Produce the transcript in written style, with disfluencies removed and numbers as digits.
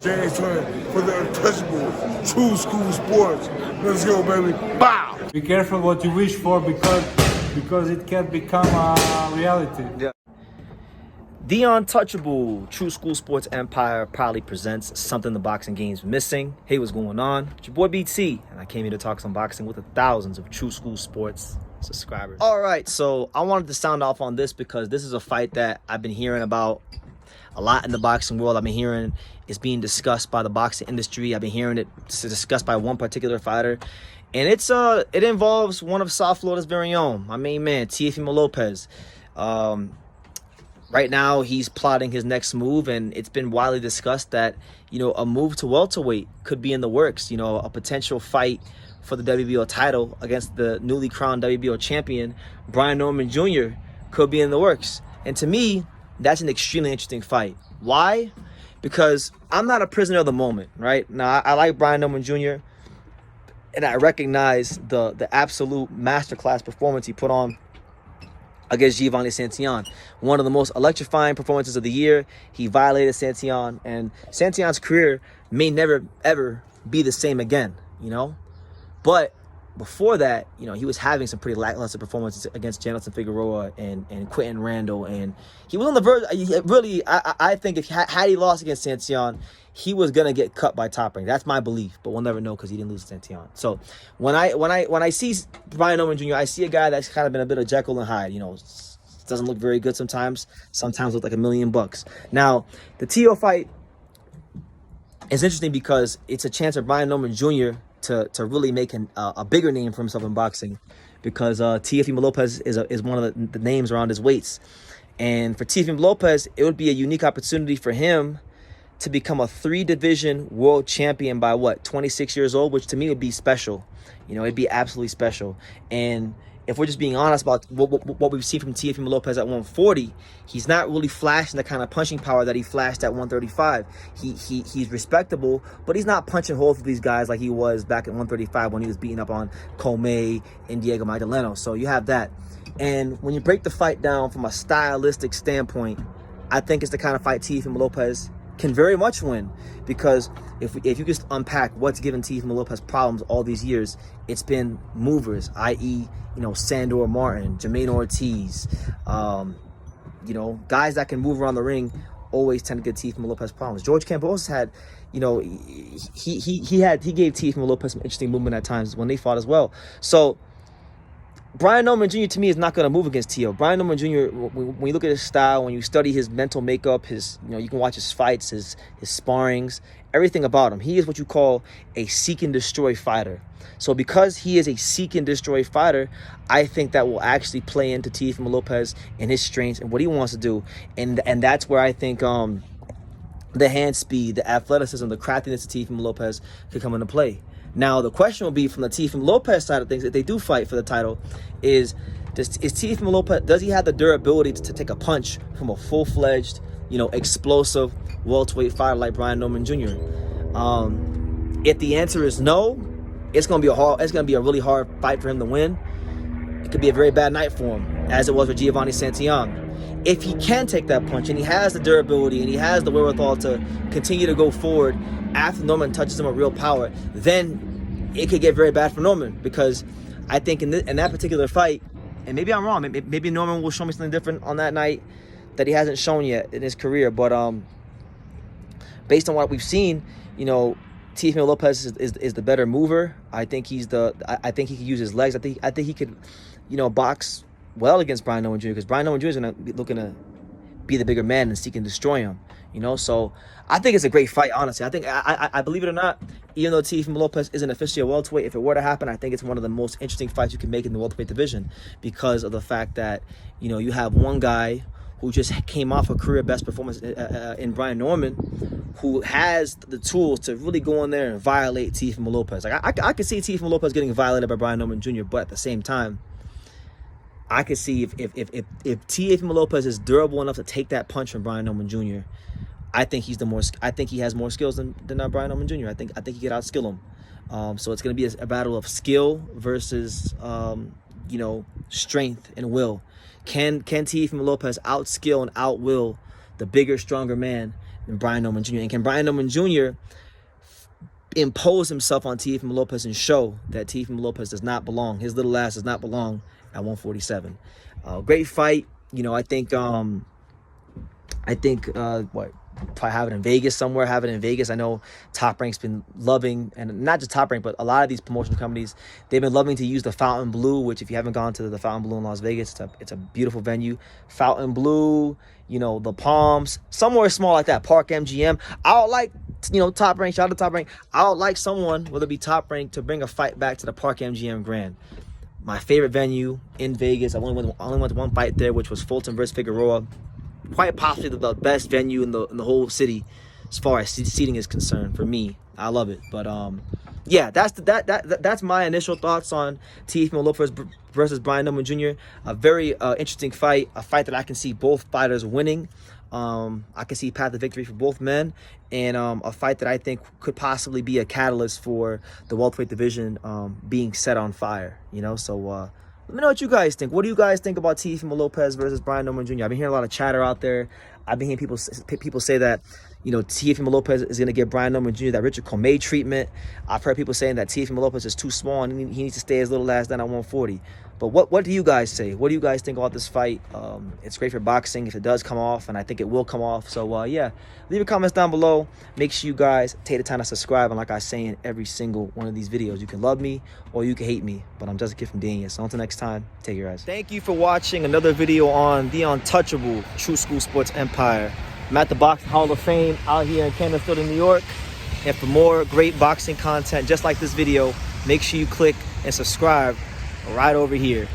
James Twin for the untouchable true school sports. Let's go, baby. Bow! Be careful what you wish for because it can become a reality. Yeah. The untouchable True School Sports Empire proudly presents something the boxing game's missing. Hey, what's going on? It's your boy BT, and I came here to talk some boxing with the thousands of True School Sports subscribers. All right, so I wanted to sound off on this because this is a fight that I've been hearing about a lot in the boxing world. I've been hearing it's being discussed by the boxing industry. I've been hearing it discussed by one particular fighter, and it involves one of South Florida's very own, my main man, Teofimo Lopez. Right now, he's plotting his next move, and it's been widely discussed that, a move to welterweight could be in the works. A potential fight for the WBO title against the newly crowned WBO champion, Brian Norman Jr., could be in the works. And to me, that's an extremely interesting fight. Why? Because I'm not a prisoner of the moment, right? Now, I like Brian Norman Jr., and I recognize the absolute masterclass performance he put on against Giovanni Santillan. One of the most electrifying performances of the year. He violated Santillan, and Santillan's career may never, ever be the same again, But before that, he was having some pretty lackluster performances against Janelson Figueroa and Quentin Randall, and he was on the verge. Really, I think had he lost against Santillan, he was gonna get cut by Top Rank. That's my belief, but we'll never know because he didn't lose to Santillan. So when I see Brian Norman Jr., I see a guy that's kind of been a bit of Jekyll and Hyde. Doesn't look very good sometimes. Sometimes look like $1 million. Now the Teo fight is interesting because it's a chance for Brian Norman Jr. to really make a bigger name for himself in boxing, because Teofimo Lopez is one of the names around his weights. And for Teofimo Lopez, it would be a unique opportunity for him to become a 3-division world champion by 26 years old, which to me would be special. It'd be absolutely special. And if we're just being honest about what we've seen from Teofimo Lopez at 140, he's not really flashing the kind of punching power that he flashed at 135. He's respectable, but he's not punching holes with these guys like he was back at 135 when he was beating up on Comey and Diego Magdaleno. So you have that. And when you break the fight down from a stylistic standpoint, I think it's the kind of fight Teofimo Lopez can very much win, because if you just unpack what's given Teofimo Lopez problems all these years, it's been movers, i.e., Sandor Martin, Jermaine Ortiz, guys that can move around the ring always tend to get Teofimo Lopez problems. George Campos had, he gave Teofimo Lopez some interesting movement at times when they fought as well. So Brian Norman Jr. to me is not going to move against Teo. Brian Norman Jr., when you look at his style, when you study his mental makeup, you can watch his fights, his sparrings, everything about him. He is what you call a seek and destroy fighter. So because he is a seek and destroy fighter, I think that will actually play into Teofimo Lopez and his strengths and what he wants to do. And that's where I think the hand speed, the athleticism, the craftiness of Teofimo Lopez could come into play. Now, the question will be from the Teofimo Lopez side of things, if they do fight for the title, is Teofimo Lopez, does he have the durability to take a punch from a full-fledged, explosive welterweight fighter like Brian Norman Jr.? If the answer is no, it's gonna be a really hard fight for him to win. It could be a very bad night for him, as it was with Giovanni Santillan. If he can take that punch and he has the durability and he has the wherewithal to continue to go forward after Norman touches him with real power, then it could get very bad for Norman, because I think in that particular fight, and maybe I'm wrong, maybe Norman will show me something different on that night that he hasn't shown yet in his career, but based on what we've seen, Teofimo Lopez is the better mover. I think I think he could use his legs. I think he could, box well against Brian Norman Jr., because Brian Norman Jr. is going to be looking to be the bigger man and seek and destroy him. So I think it's a great fight, honestly. I think, I believe it or not, even though Teofimo Lopez isn't officially a welterweight, if it were to happen, I think it's one of the most interesting fights you can make in the welterweight division, because of the fact that, you have one guy who just came off a career best performance in Brian Norman, who has the tools to really go in there and violate Teofimo Lopez. Like I could see Teofimo Lopez getting violated by Brian Norman Jr., but at the same time, I could see if Teofimo Lopez is durable enough to take that punch from Brian Norman Jr., I think he has more skills than Brian Norman Jr. I think he could outskill him. So it's going to be a battle of skill versus strength and will. Can Teofimo Lopez outskill and outwill the bigger, stronger man than Brian Norman Jr.? And can Brian Norman Jr. impose himself on Teofimo Lopez and show that Teofimo Lopez does not belong, his little ass does not belong at 147? Great fight. You know, I think what, probably have it in Vegas somewhere, have it in Vegas. I know Top Rank's been loving, and not just Top Rank, but a lot of these promotion companies, they've been loving to use the Fountain Blue, which if you haven't gone to the Fountain Blue in Las Vegas, it's a beautiful venue. Fountain Blue, you know, the Palms, somewhere small like that, Park MGM. I would like, you know, Top Rank, shout out to Top Rank. I would like someone, whether it be Top Rank, to bring a fight back to the Park MGM Grand. My favorite venue in Vegas. I only went to one fight there, which was Fulton versus Figueroa. Quite possibly the best venue in the whole city as far as seating is concerned for me. I love it. But yeah, that's my initial thoughts on Teofimo Lopez versus Brian Norman Jr. A very interesting fight, a fight that I can see both fighters winning. I can see path to victory for both men, and a fight that I think could possibly be a catalyst for the welterweight division being set on fire. You know, so let me know what you guys think. What do you guys think about Teofimo Lopez versus Brian Norman Jr.? I've been hearing a lot of chatter out there. I've been hearing people say that, you know, Teofimo Lopez is going to give Brian Norman Jr. that Richard Comey treatment. I've heard people saying that Teofimo Lopez is too small and he needs to stay his little ass down at 140. But what do you guys say? What do you guys think about this fight? It's great for boxing if it does come off, and I think it will come off. So, yeah, leave your comments down below. Make sure you guys take the time to subscribe. And like I say in every single one of these videos, you can love me or you can hate me. But I'm just a kid from Dania. So until next time, take care, guys. Thank you for watching another video on the untouchable True School Sports Empire. I'm at the Boxing Hall of Fame out here in Canterfield, New York. And for more great boxing content just like this video, make sure you click and subscribe right over here.